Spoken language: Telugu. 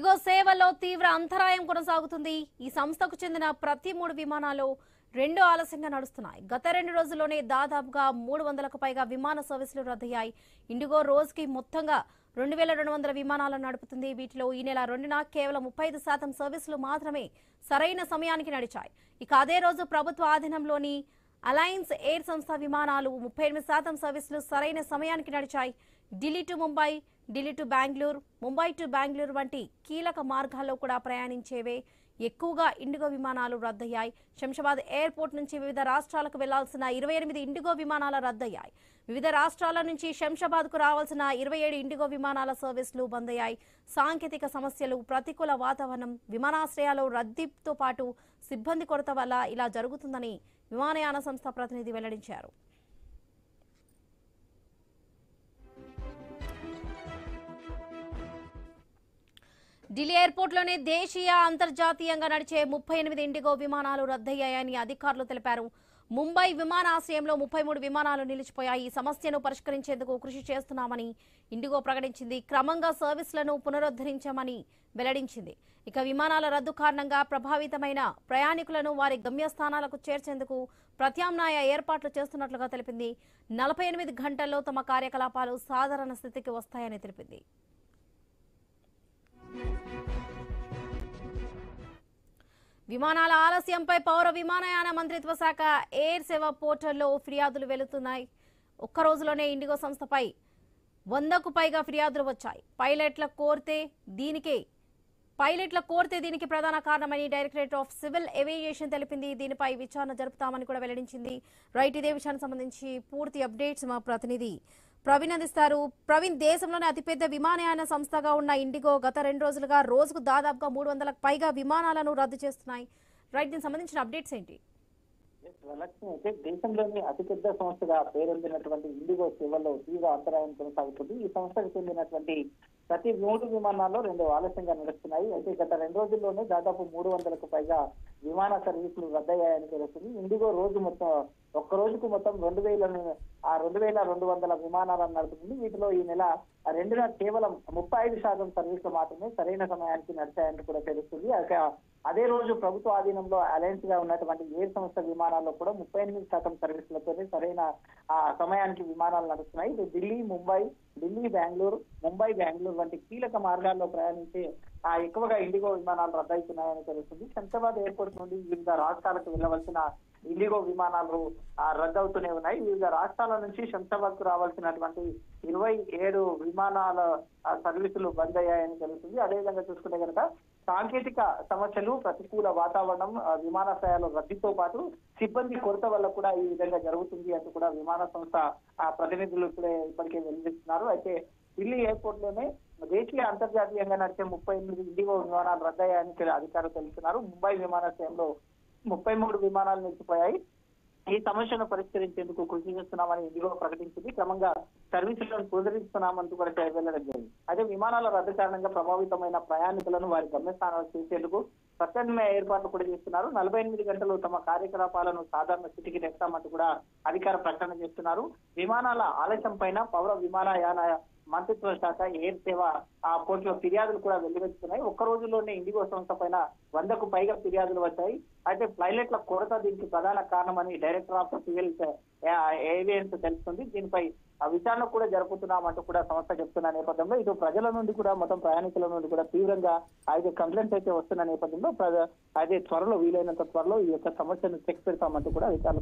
ఇగో సేవలో తీవ్ర అంతరాయం కొనసాగుతుంది. ఈ సంస్థకు చెందిన ప్రతి 3 విమానాలు 2 ఆలస్యంగా నడుస్తున్నాయి. గత 2 రోజుల్లోనే దాదాపుగా 300కు పైగా విమాన సర్వీసులు రద్దయ్యాయి. ఇండిగో రోజుకి మొత్తంగా 2200 విమానాలను నడుపుతుంది. వీటిలో ఈ నెల 2న కేవలం 35% సర్వీసులు మాత్రమే సరైన సమయానికి నడిచాయి. ఇక అదే రోజు ప్రభుత్వ ఆధీనంలోని అలయన్స్ ఎయిర్ సంస్థ విమానాలు 38% సర్వీసులు సరైన సమయానికి నడిచాయి. Delhi to Mumbai, Delhi to Bengaluru, Mumbai to Bengaluru వంటి కీలక మార్గాల్లో కూడా ప్రయాణించేవే ఎక్కువగా ఇండిగో విమానాలు రద్దయ్యాయి. శంషాబాద్ ఎయిర్పోర్ట్ నుంచి వివిధ రాష్ట్రాలకు వెళ్లాల్సిన 28 ఇండిగో విమానాలు రద్దయ్యాయి. వివిధ రాష్ట్రాల నుంచి శంషాబాద్కు రావాల్సిన 27 ఇండిగో విమానాల సర్వీసులు బంద్ అయ్యాయి. సాంకేతిక సమస్యలు, ప్రతికూల వాతావరణం, విమానాశ్రయాల్లో రద్దీతో పాటు సిబ్బంది కొరత వల్ల ఇలా జరుగుతుందని విమానయాన సంస్థ ప్రతినిధి వెల్లడించారు. ఢిల్లీ ఎయిర్పోర్ట్లోనే దేశీయ, అంతర్జాతీయంగా నడిచే 38 ఇండిగో విమానాలు రద్దయ్యాయని అధికారులు తెలిపారు. ముంబై విమానాశ్రయంలో 33 విమానాలు నిలిచిపోయాయి. ఈ సమస్యను పరిష్కరించేందుకు కృషి చేస్తున్నామని ఇండిగో ప్రకటించింది. క్రమంగా సర్వీసులను పునరుద్ధరించామని వెల్లడించింది. ఇక విమానాల రద్దు కారణంగా ప్రభావితమైన ప్రయాణికులను వారి గమ్యస్థానాలకు చేర్చేందుకు ప్రత్యామ్నాయ ఏర్పాట్లు చేస్తున్నట్లుగా తెలిపింది. 48 గంటల్లో తమ కార్యకలాపాలు సాధారణ స్థితికి వస్తాయని తెలిపింది. విమానాల ఆలస్యంపై పౌర విమానయాన మంత్రిత్వ శాఖ ఎయిర్ సేవ పోర్టల్లో ఫిర్యాదులు వెళుతున్నాయి. ఒక్క రోజులోనే ఇండిగో సంస్థపై 100కు పైగా ఫిర్యాదులు వచ్చాయి. పైలట్ల కోర్తే దీనికి ప్రధాన కారణమని డైరెక్టరేట్ ఆఫ్ సివిల్ ఏవియేషన్ తెలిపింది. దీనిపై విచారణ జరుపుతామని కూడా వెల్లడించింది. రైట్, ఇదే విషయానికి సంబంధించి పూర్తి అప్డేట్స్ మా ప్రతినిధి ప్రవీణ్ అందిస్తారు. ప్రవీణ్, దేశంలోనే అతిపెద్ద విమానయాన సంస్థగా ఉన్న ఇండిగో గత 2 రోజులుగా రోజుకు దాదాపుగా 300కు పైగా విమానాలను రద్దు చేస్తున్నాయి. రైట్, దీనికి సంబంధించిన అప్డేట్స్ ఏంటి? అయితే దేశంలోని అతిపెద్ద సంస్థగా పేరొందినటువంటి ఇండిగో సేవల్లో తీవ్ర అంతరాయం కొనసాగుతుంది. ఈ సంస్థకు చెందినటువంటి ప్రతి 3 విమానాల్లో 2 ఆలస్యంగా నడుస్తున్నాయి. అయితే గత 2 రోజుల్లోనే దాదాపు 300కు పైగా విమాన సర్వీసులు రద్దయ్యాయని తెలుస్తుంది. ఇండిగో ఒక్క రోజుకు మొత్తం 2200 విమానాలను నడుపుతుంది. వీటిలో ఈ నెల 2న కేవలం 35% సర్వీసులు మాత్రమే సరైన సమయానికి నడిచాయని కూడా తెలుస్తుంది. అదే రోజు ప్రభుత్వ ఆధీనంలో అలయన్స్ గా ఉన్నటువంటి ఎయిర్ సంస్థ విమానాల్లో కూడా 38% సర్వీసులతోనే సరైన సమయానికి విమానాలు నడుస్తున్నాయి. ఇది ఢిల్లీ బెంగళూరు, ముంబై బెంగళూరు వంటి కీలక మార్గాల్లో ప్రయాణించే ఎక్కువగా ఇండిగో విమానాలు రద్దవుతున్నాయని తెలుస్తుంది. శంషాబాద్ ఎయిర్పోర్ట్ నుండి వివిధ రాష్ట్రాలకు వెళ్లవలసిన ఇండిగో విమానాలు రద్దవుతూనే ఉన్నాయి. వివిధ రాష్ట్రాల నుంచి శంషాబాద్ కు రావాల్సినటువంటి 27 విమానాల సర్వీసులు బంద్ అయ్యాయని తెలుస్తుంది. అదేవిధంగా చూసుకుంటే కనుక సాంకేతిక సమస్యలు, ప్రతికూల వాతావరణం, విమానాశ్రయాల రద్దీతో పాటు సిబ్బంది కొరత వల్ల కూడా ఈ విధంగా జరుగుతుంది అంటూ కూడా విమాన సంస్థ ప్రతినిధులు ఇప్పటికే వెల్లడిస్తున్నారు. అయితే ఢిల్లీ ఎయిర్పోర్ట్ లోనే దేశీయ, అంతర్జాతీయంగా నడిచే 38 ఇండిగో విమానాలు రద్దయ్యాయని అధికారులు తెలుస్తున్నారు. ముంబై విమానాశ్రయంలో 33 విమానాలు నిలిచిపోయాయి. ఈ సమస్యను పరిష్కరించేందుకు కృషి చేస్తున్నామని ఇండిగో ప్రకటించింది. క్రమంగా సర్వీసులను పునరుద్ధరిస్తున్నామంటూ కూడా వెల్లడం జరిగింది. అయితే విమానాల రద్దు కారణంగా ప్రభావితమైన ప్రయాణికులను వారి గమ్యస్థానాలు చేసేందుకు ప్రత్యామ్నాయ ఏర్పాట్లు కూడా చేస్తున్నారు. 48 గంటలు తమ కార్యకలాపాలను సాధారణ స్థితికి తెస్తామంటూ కూడా అధికార ప్రకటన చేస్తున్నారు. విమానాల ఆలస్యం పైన పౌర విమానయాన మంత్రిత్వ శాఖ ఎయిర్ సేవ పోర్టులో ఫిర్యాదులు కూడా వెల్లువెత్తుతున్నాయి. ఒక్క రోజుల్లోనే ఇండిగో సంస్థ పైన 100కు పైగా ఫిర్యాదులు వచ్చాయి. అయితే పైలట్ల కొరత దీనికి ప్రధాన కారణమని డైరెక్టర్ ఆఫ్ సివిల్ ఏవియేషన్ తెలుస్తుంది. దీనిపై విచారణ కూడా జరుపుతున్నామంటూ కూడా సంస్థ చెప్తున్న నేపథ్యంలో ఇటు ప్రజల నుండి కూడా, మొత్తం ప్రయాణికుల నుండి కూడా తీవ్రంగా అయితే కంప్లైంట్స్ అయితే వస్తున్న నేపథ్యంలో అయితే వీలైనంత త్వరలో ఈ యొక్క సమస్యను చెక్ పెడతామంటూ కూడా అధికారులు